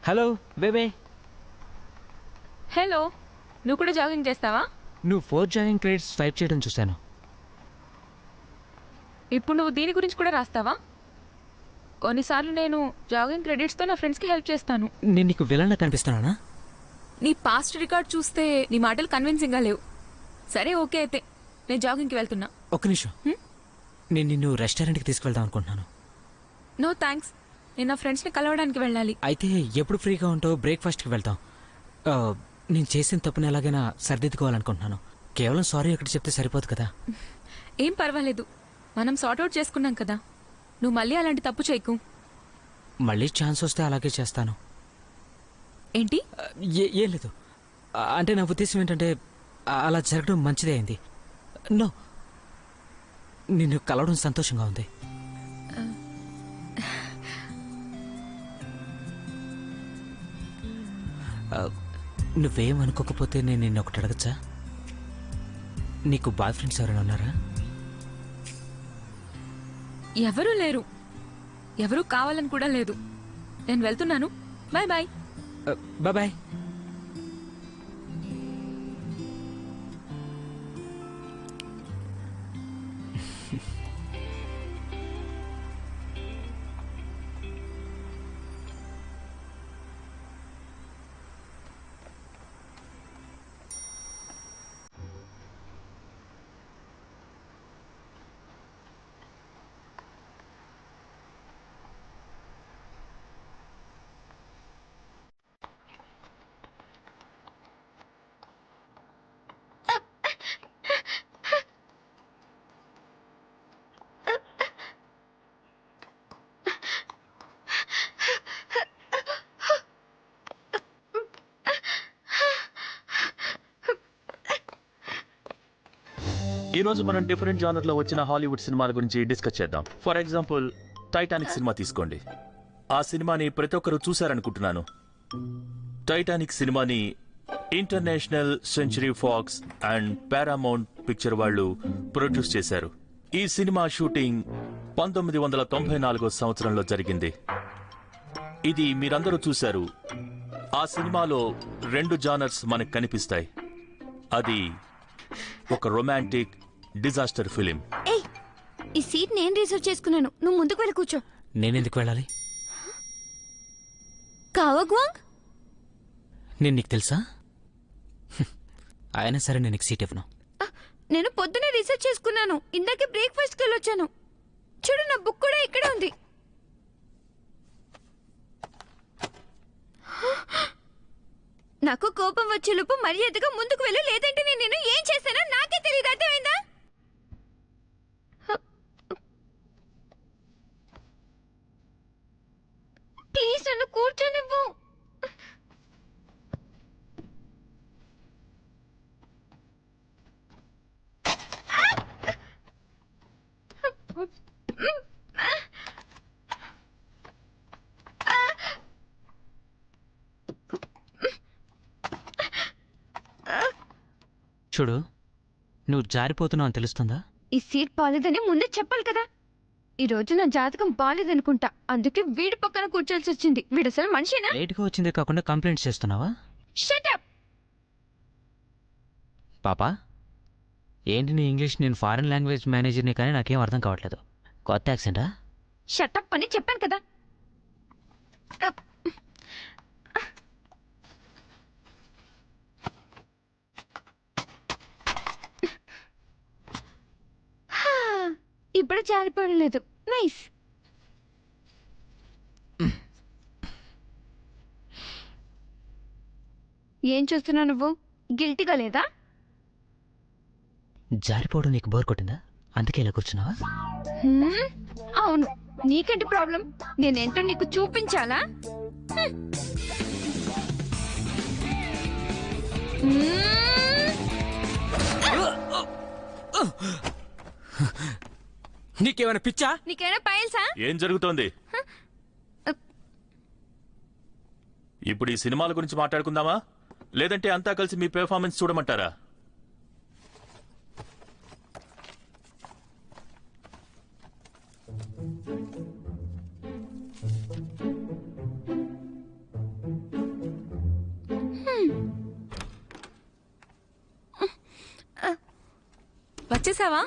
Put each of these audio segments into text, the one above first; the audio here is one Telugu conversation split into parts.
హలో బేబే. హలో, నువ్వు కూడా జాగింగ్ చేస్తావా? నువ్వు 4 జాగింగ్ క్రెడిట్స్ స్వైప్ చేయడం చూశాను. ఇప్పుడు నువ్వు దీని గురించి కూడా రాస్తావా? కొన్నిసార్లు నేను జాగింగ్ క్రెడిట్స్తో నా ఫ్రెండ్స్కి హెల్ప్ చేస్తాను. నేను నీకు విలన్లా కనిపిస్తున్నానా? నీ పాస్ట్ రికార్డ్ చూస్తే నీ మాటలు కన్విన్సింగ్గా లేవు. సరే ఓకే, అయితే నేను జాగింగ్కి వెళ్తున్నా. ఒక్క నిమిషం, నేను నిన్ను రెస్టారెంట్కి తీసుకువెళ్దాం అనుకుంటున్నాను. నో థ్యాంక్స్, నేను నా ఫ్రెండ్స్ని కలవడానికి వెళ్ళాలి. అయితే ఎప్పుడు ఫ్రీగా ఉంటావు? బ్రేక్ఫాస్ట్కి వెళ్తాం. నేను చేసిన తప్పుని ఎలాగైనా సరిదిద్దుకోవాలనుకుంటున్నాను. కేవలం సారీ ఒకటి చెప్తే సరిపోదు కదా? ఏం పర్వాలేదు, మనం సార్ట్అవుట్ చేసుకున్నాం కదా. నువ్వు మళ్ళీ అలాంటి తప్పు చేయకు. మళ్ళీ ఛాన్స్ వస్తే అలాగే చేస్తాను. ఏంటి? ఏం లేదు. అంటే నా ఉద్దేశం ఏంటంటే అలా జరగడం మంచిదే అయింది. నో, నిన్ను కలవడం సంతోషంగా ఉంది. నువ్వేం అనుకోకపోతే నేను నిన్ను ఒకటి అడగచ్చా? నీకు బాయ్ ఫ్రెండ్స్ ఎవరైనా ఉన్నారా? ఎవరూ లేరు, ఎవరూ కావాలని కూడా లేదు. నేను వెళ్తున్నాను. Bye bye. బాయ్. ఈ రోజు మనం డిఫరెంట్ జానర్ లో వచ్చిన హాలీవుడ్ సినిమాల గురించి డిస్కస్ చేద్దాం. ఫర్ ఎగ్జాంపుల్, టైటానిక్ సినిమా తీసుకోండి. ఆ సినిమాని ప్రతి ఒక్కరు చూశారనుకుంటున్నాను. టైటానిక్ సినిమాని international century pox and Paramount picture వాళ్ళు ప్రొడ్యూస్ చేశారు. ఈ సినిమా షూటింగ్ 1994 సంవత్సరంలో జరిగింది. ఇది మీరందరూ చూశారు. ఆ సినిమాలో 2 జానర్స్ మనకు కనిపిస్తాయి. అది ఒక రొమాంటిక్ డిజాస్టర్ ఫిలిం. ఈ సీట్ నేను రిజర్వ్ చేసుకున్నాను. నువ్వు ముందుకు వెళ్ళి కూర్చో. నేనెందుకు వెళ్ళాలి? కావగ్వాంగ్, నేను నీకు తెలుసా? అయినా సరే నేను నీకు సీట్ ఇవ్వను. నేను పొద్దునే రిసర్చ్ చేసుకున్నాను. ఇందాకే బ్రేక్ఫాస్ట్కి వెళ్ళొచ్చాను. చూడు, నా బుక్ కూడా ఇక్కడే ఉంది. నాకు కోపం వచ్చేలోపు మర్యాదగా ముందుకు వెళ్ళు, లేదంటే నేను నిన్ను ఏం చేశానో నాకే తెలియదు. అర్థమైందా? ప్లీజ్ నన్ను కూర్చోనివ్వు. చూడు, నువ్వు జారిపోతున్నావు అని తెలుస్తుందా? ఈ సీట్ బాలేదని ముందే చెప్పాలి కదా. ఈ రోజు నా జాతకం బాలేదనుకుంటా, అందుకే వీడి పక్కన కూర్చోల్సి వచ్చింది. వీడు అసలు మనిషేనా? లేట్గా వచ్చిందే కాకుండా కంప్లైంట్స్ చేస్తున్నావా? Shut up. పాపా, ఏంటి నీ ఇంగ్లీష్? నేను ఫారెన్ లాంగ్వేజ్ మేనేజర్ని, కానీ నాకేం అర్థం కావట్లేదు. కొత్త యాక్సెంటా? షట్ అప్ అని చెప్పాను కదా. ఇప్పుడు జారిపోలేదు. నైస్. ఏం చూస్తున్నావు నువ్వు? గిల్టీగా లేదా? జారిపోవడం నీకు బోర్ కొట్టిందా? అందుకే ఇలా కూర్చున్నావా? అవును, నీకేంటి ప్రాబ్లం? నేనేంటో నీకు చూపించాలా? నీకేమైనా పిచ్చా? నీకేనా పైల్సా? ఏం జరుగుతోంది? ఇప్పుడు ఈ సినిమాల గురించి మాట్లాడుకుందామా, లేదంటే అంతా కలిసి మీ పెర్ఫార్మెన్స్ చూడమంటారా? చేసావా?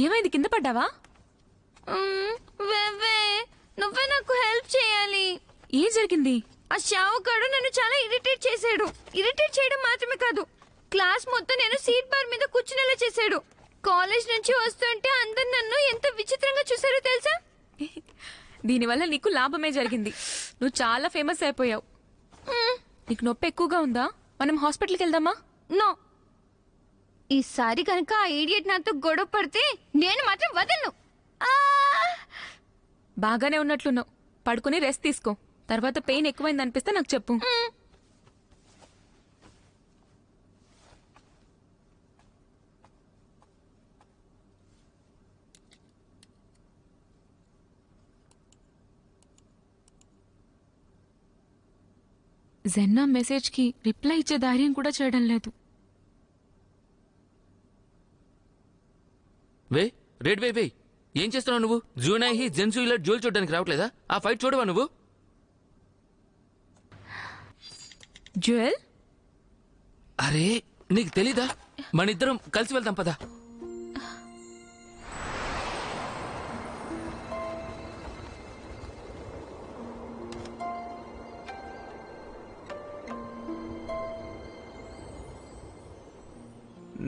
ఏమైంది, కింద పడ్డావా? నువ్వే నాకు హెల్ప్ చేయాలి. ఏం జరిగింది? ఆ షావుకాడు నన్ను చాలా ఇరిటేట్ చేశాడు. ఇరిటేట్ చేయడం మాత్రమే కాదు, క్లాస్ మొత్తం నేను సీట్ బార్ మీద కూర్చునేలా చేశాడు. కాలేజ్ నుంచి వస్తుంటే అందరు నన్ను ఎంత విచిత్రంగా చూసారో తెలుసా? దీనివల్ల నీకు లాభమే జరిగింది. నువ్వు చాలా ఫేమస్ అయిపోయావు. నీకు నొప్పి ఎక్కువగా ఉందా? మనం హాస్పిటల్కి వెళ్దామా? నో, ఈసారి కనుక ఆ ఈడియట్ నాతో గొడవ పడితే నేను మాత్రం వదలను. బాగానే ఉన్నట్లున్నావు. పడుకుని రెస్ట్ తీసుకో. తర్వాత పెయిన్ ఎక్కువైంది అనిపిస్తే నాకు చెప్పు. జెన్నా మెసేజ్కి రిప్లై ఇచ్చే ధైర్యం కూడా చేయడం లేదు. వే ఏం చేస్తున్నావు నువ్వు? జూనాయి జెన్సు ఇలా జోల్ చూడడానికి రావట్లేదా? ఆ ఫైట్ చూడవా నువ్వు? జ్యువెల్, అరే నీకు తెలీదా? మన ఇద్దరం కలిసి వెళ్తాం పదా.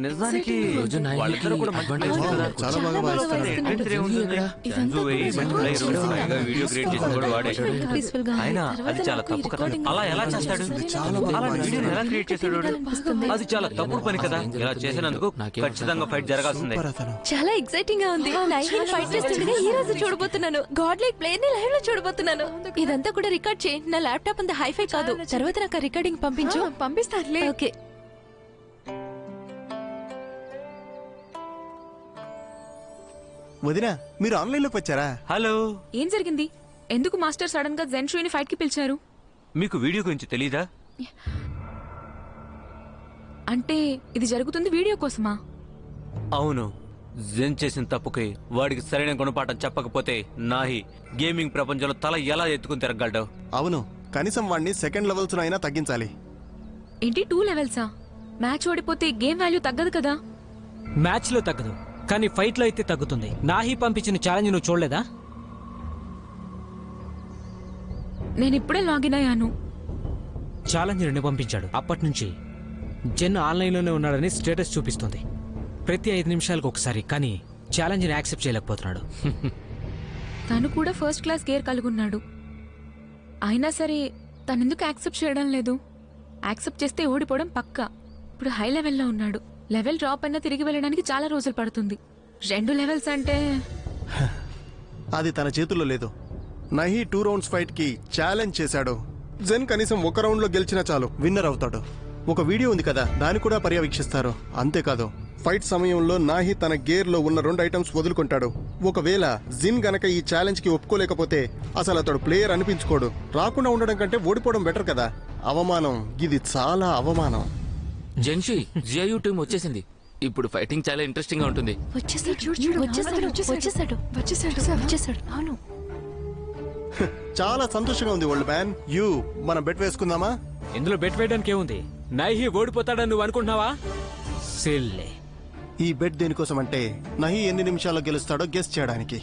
నిజానికి రోజు నాయకి వాళ్ళిద్దరూ కూడా మంచి advantage players కదా. చాలా బాగా వాయిస్తారు. వీడియో క్రియేట్ చేసిన కూడా వాడే. అయినా అది చాలా తప్పు కదా. అలా ఎలా చేస్తాడు? చాలా బాగా అలా వాయిస్తారు. వీడియోని ఎలా క్రియేట్ చేశాడు? అది చాలా తప్పుడు పని కదా. ఇలా చేసినందుకు ఖచ్చితంగా ఫైట్ జరగాల్సిందే. సూపర్ అతను. చాలా ఎక్సైటింగ్ గా ఉంది. నైన్ ఫైట్ చేస్తుండగా ఈ రోజు చూడబోతున్నాను. గాడ్ లైక్ ప్లేయర్ ని లైవ్ లో చూడబోతున్నాను. ఇదంతా కూడా రికార్డ్ చేయి. నా ల్యాప్టాప్ అంత హైఫై కాదు. తర్వాత నాకు రికార్డింగ్ పంపించు. పంపిస్తానులే. ఓకే. వదినా, మీరు ఆన్లైన్ లోకి వచ్చారా? హలో, ఏం జరిగింది? ఎందుకు మాస్టర్ సడన్ గా జెన్షుని ఫైట్ కి పిలిచారు? మీకు వీడియో గురించి తెలీదా? అంటే ఇది జరుగుతుంది వీడియో కోసమా? అవును, జెన్ చేసిన తప్పుకి వాడికి సరైన గుణపాఠం చెప్పకపోతే నాహి గేమింగ్ ప్రపంచంలో తల ఎలా ఎత్తుకుని తిరగలడు? అవును, కనీసం వాడిని సెకండ్ లెవెల్స్ అయినా తగ్గించాలి. ఏంటి 2 లెవెల్సా? మ్యాచ్ ఓడిపోతే గేమ్ వాల్యూ తగ్గదు కదా? మ్యాచ్ లో తగ్గదు, కానీ ఫైట్ లో అయితే తగ్గుతుంది. నాహి పంపించిన ఛాలెంజ్ నువ్వు చూడలేదా? నేను ఇప్పుడే లాగిన్ అయ్యాను. ఛాలెంజ్ 2 పంపించాడు. అప్పటి నుంచి జెన్ ఆన్లైన్లోనే ఉన్నాడని స్టేటస్ చూపిస్తుంది. ప్రతి 5 నిమిషాలకు ఒకసారి. కానీ ఛాలెంజ్ని యాక్సెప్ట్ చేయలేకపోతున్నాడు. తను కూడా ఫస్ట్ క్లాస్ గేర్ కలుగున్నాడు. అయినా సరే తనెందుకు యాక్సెప్ట్ చేయడం లేదు? యాక్సెప్ట్ చేస్తే ఓడిపోవడం పక్కా. ఇప్పుడు హై లెవెల్లో ఉన్నాడు. లెవెల్ డ్రాప్ అయినా తిరిగి వెళ్ళడానికి చాలా రోజులు పడుతుంది. 2 లెవెల్స్ అంటే అది తన చేతుల్లో లేదు. నహి 2 రౌండ్స్ ఫైట్ కి ఛాలెంజ్ చేశాడు. జెన్ కనీసం ఒక రౌండ్ లో గెలిచినా చాలు, విన్నర్ అవుతాడు. ఒక వీడియో ఉంది కదా, దాన్ని కూడా పర్యవేక్షిస్తారు. అంతేకాదు, ఫైట్ సమయంలో నాహి తన గేర్ లో ఉన్న 2 ఐటమ్స్ వదులుకుంటాడు. ఒకవేళ జిన్ గనక ఈ ఛాలెంజ్ కి ఒప్పుకోలేకపోతే అసలు అతడు ప్లేయర్ అనిపించుకోడు. రాకుండా ఉండడం కంటే ఓడిపోవడం బెటర్ కదా. అవమానం, ఇది చాలా అవమానం. జెన్షి జియు టీం వచ్చేసింది. ఇప్పుడు ఫైటింగ్ చాలా ఇంట్రెస్టింగ్ గా ఉంటుంది. వచ్చేసాడు. అవును, చాలా సంతోషంగా ఉంది ఓల్డ్ మ్యాన్. మనం బెట్ వేసుకుందామా? ఇందులో బెట్ వేయడానికి ఏముంది? నాహి ఓడిపోతాడని నువ్వు అనుకుంటున్నావా? సిల్లే. ఈ బెట్ దేనికోసం అంటే నహి ఎన్ని నిమిషాల్లో గెలుస్తాడో గెస్ చేయడానికి.